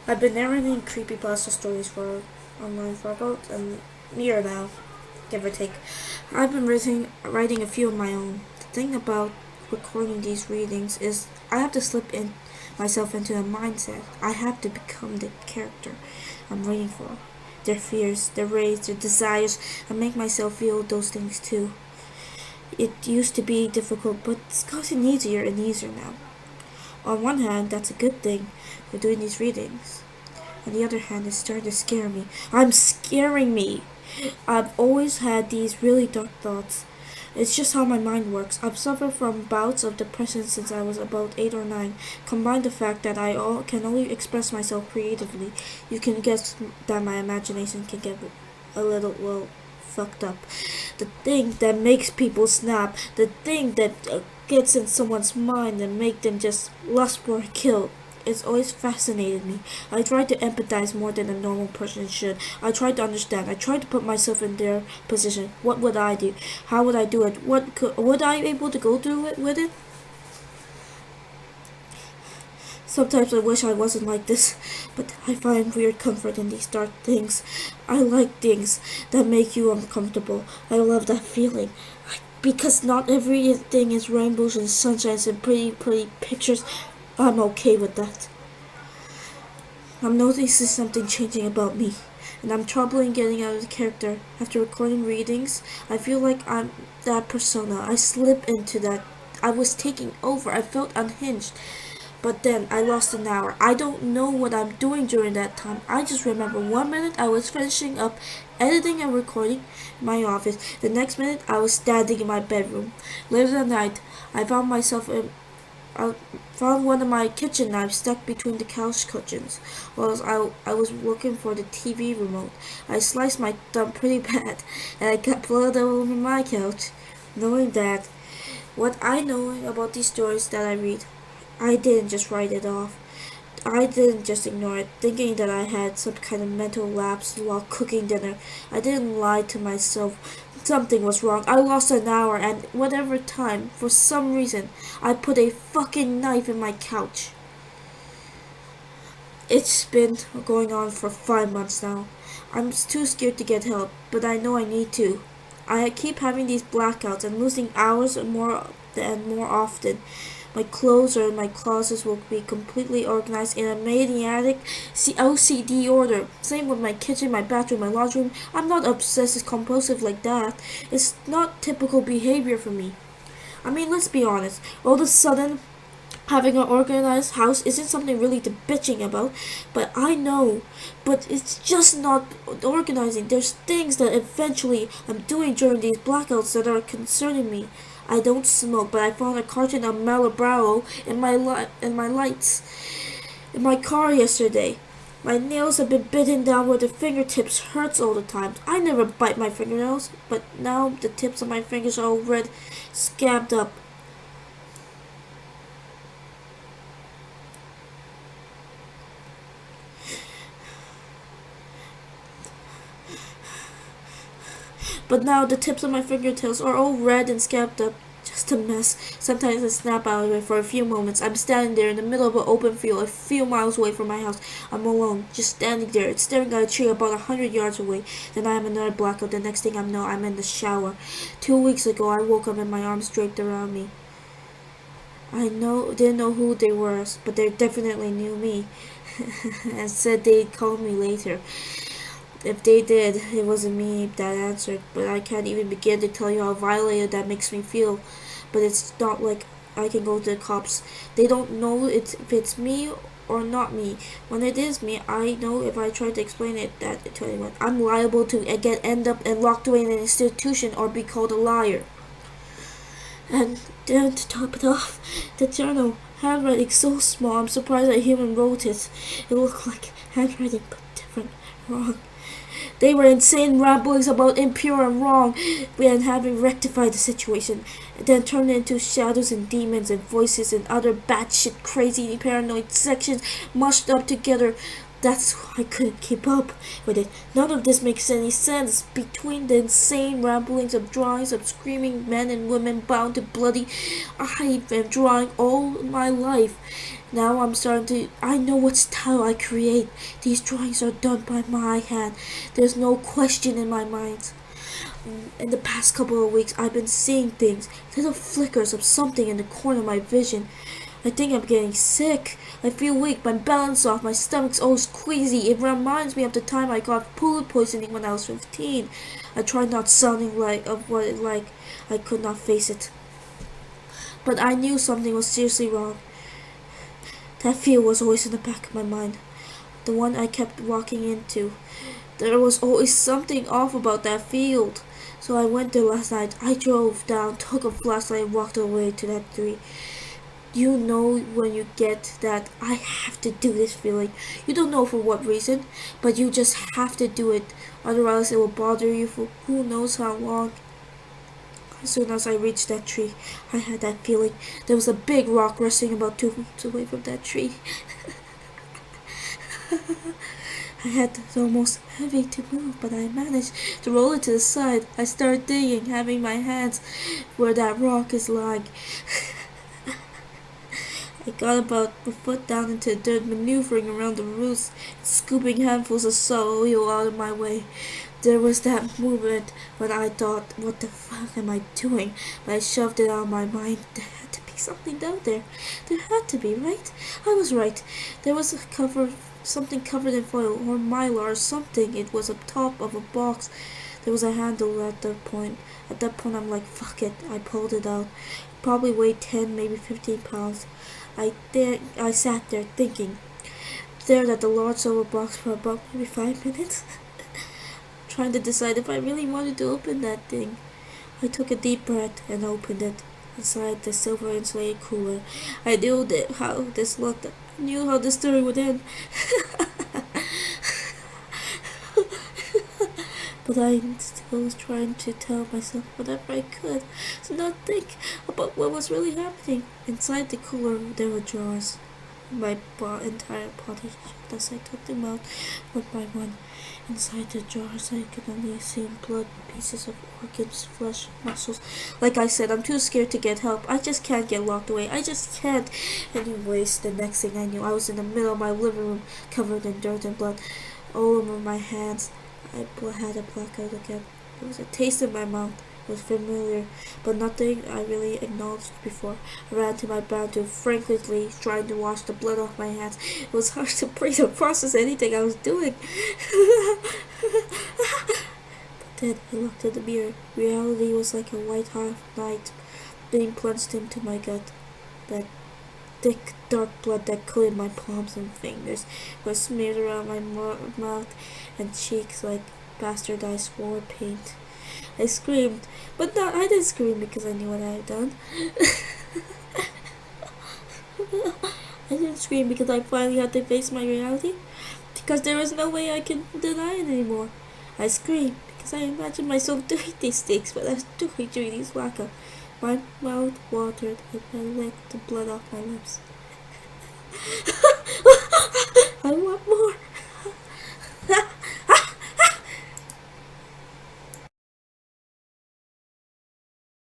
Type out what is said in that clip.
I've been narrating creepypasta stories for online for about a year now, give or take. I've been writing a few of my own. The thing about recording these readings is I have to slip in myself into a mindset. I have to become the character I'm writing for. Their fears, their rage, their desires, and make myself feel those things too. It used to be difficult, but it's gotten easier and easier now. On one hand, that's a good thing for doing these readings. On the other hand, it's starting to scare me. I'm scaring me. I've always had these really dark thoughts. It's just how my mind works. I've suffered from bouts of depression since I was about 8 or 9. Combine the fact that can only express myself creatively, you can guess that my imagination can get a little, well, fucked up. The thing that makes people snap, the thing that gets in someone's mind and make them just lust for a kill. It's always fascinated me. I try to empathize more than a normal person should. I try to understand. I try to put myself in their position. What would I do? How would I do it? Would I be able to go through it with it? Sometimes I wish I wasn't like this, but I find weird comfort in these dark things. I like things that make you uncomfortable. I love that feeling. Because not everything is rainbows and sunshines and pretty pictures. I'm okay with that. I'm noticing something changing about me, and I'm troubling getting out of the character. After recording readings, I feel like I'm that persona. I slip into that. I was taking over. I felt unhinged. But then I lost an hour. I don't know what I'm doing during that time. I just remember 1 minute I was finishing up editing and recording in my office. The next minute I was standing in my bedroom. Later that night, I found myself in I found one of my kitchen knives stuck between the couch cushions while I was looking for the TV remote. I sliced my thumb pretty bad, and I got blood all over my couch. Knowing that, what I know about these stories that I read, I didn't just write it off. I didn't just ignore it, thinking that I had some kind of mental lapse while cooking dinner. I didn't lie to myself. Something was wrong. I lost an hour and whatever time, for some reason, I put a fucking knife in my couch. It's been going on for 5 months now. I'm too scared to get help, but I know I need to. I keep having these blackouts and losing hours more and more often. My clothes or my closets will be completely organized in a maniac OCD order. Same with my kitchen, my bathroom, my laundry room. I'm not obsessive compulsive like that. It's not typical behavior for me. I mean, let's be honest. All of a sudden, having an organized house isn't something really to bitching about, but I know. But it's just not organizing. There's things that eventually I'm doing during these blackouts that are concerning me. I don't smoke, but I found a carton of Marlboro in my lights in my car yesterday. My nails have been bitten down where the fingertips hurts all the time. I never bite my fingernails, but now the tips of my fingers are all red, scabbed up. But now the tips of my fingernails are all red and scabbed up. Just a mess. Sometimes I snap out of it for a few moments. I'm standing there in the middle of an open field a few miles away from my house. I'm alone, just standing there, staring at a tree about 100 yards away. Then I have another blackout. The next thing I know, I'm in the shower. 2 weeks ago, I woke up and my arms draped around me. Didn't know who they were, but they definitely knew me, and said they'd call me later. If they did, it wasn't me that answered, but I can't even begin to tell you how violated that makes me feel. But it's not like I can go to the cops. They don't know if it's me or not me. When it is me, I know if I try to explain that to anyone, I'm liable to end up and locked away in an institution or be called a liar. And then to top it off, the journal handwriting so small, I'm surprised a human wrote it. It looked like handwriting, but different, wrong. They were insane ramblings about impure and wrong, and having rectified the situation, then turned into shadows and demons and voices and other batshit crazy paranoid sections mushed up together. That's why I couldn't keep up with it. None of this makes any sense. Between the insane ramblings of drawings of screaming men and women bound to bloody, I've been drawing all my life. Now I know what style I create. These drawings are done by my hand. There's no question in my mind. In the past couple of weeks, I've been seeing things, little flickers of something in the corner of my vision. I think I'm getting sick. I feel weak, my balance off, my stomach's always queasy. It reminds me of the time I got food poisoning when I was 15. I tried not sounding like of what it like. I could not face it. But I knew something was seriously wrong. That feel was always in the back of my mind. The one I kept walking into. There was always something off about that field. So I went there last night. I drove down, took a flashlight, and walked away to that tree. You know when you get that I have to do this feeling. You don't know for what reason, but you just have to do it. Otherwise it will bother you for who knows how long. As soon as I reached that tree, I had that feeling. There was a big rock resting about 2 meters away from that tree. I had it almost heavy to move, but I managed to roll it to the side. I started digging, having my hands where that rock is lying. I got about a foot down into the dirt, maneuvering around the roots, scooping handfuls of soil out of my way. There was that movement when I thought, what the fuck am I doing? But I shoved it out of my mind. There had to be something down there. There had to be, right? I was right. There was something covered in foil or mylar or something. It was up top of a box. There was a handle at that point. At that point, I'm like, fuck it. I pulled it out. It probably weighed 10, maybe 15 pounds. I sat there thinking, stared at the large silver box for about maybe 5 minutes, trying to decide if I really wanted to open that thing. I took a deep breath and opened it. Inside the silver insulated cooler, I knew how this looked. I knew how the story would end. But I still was trying to tell myself whatever I could to not think about what was really happening. Inside the cooler there were jars. My entire body shook as I took them out one by one. Inside the jars I could only see blood, pieces of organs, flesh, muscles. Like I said, I'm too scared to get help. I just can't get locked away. I just can't. Anyways, the next thing I knew, I was in the middle of my living room, covered in dirt and blood all over my hands. I had a blackout again. There was a taste in my mouth. It was familiar, but nothing I really acknowledged before. I ran to my bathroom, frantically trying to wash the blood off my hands. It was hard to breathe or process anything I was doing. But then I looked at the mirror. Reality was like a white hot knife being plunged into my gut. That thick, dark blood that coated my palms and fingers was smeared around my mouth and cheeks like bastardized war paint. I screamed, but I didn't scream because I knew what I had done. I didn't scream because I finally had to face my reality, because there was no way I could deny it anymore. I screamed because I imagined myself doing these things, but I was doing during these blackouts. My mouth watered and I licked the blood off my lips.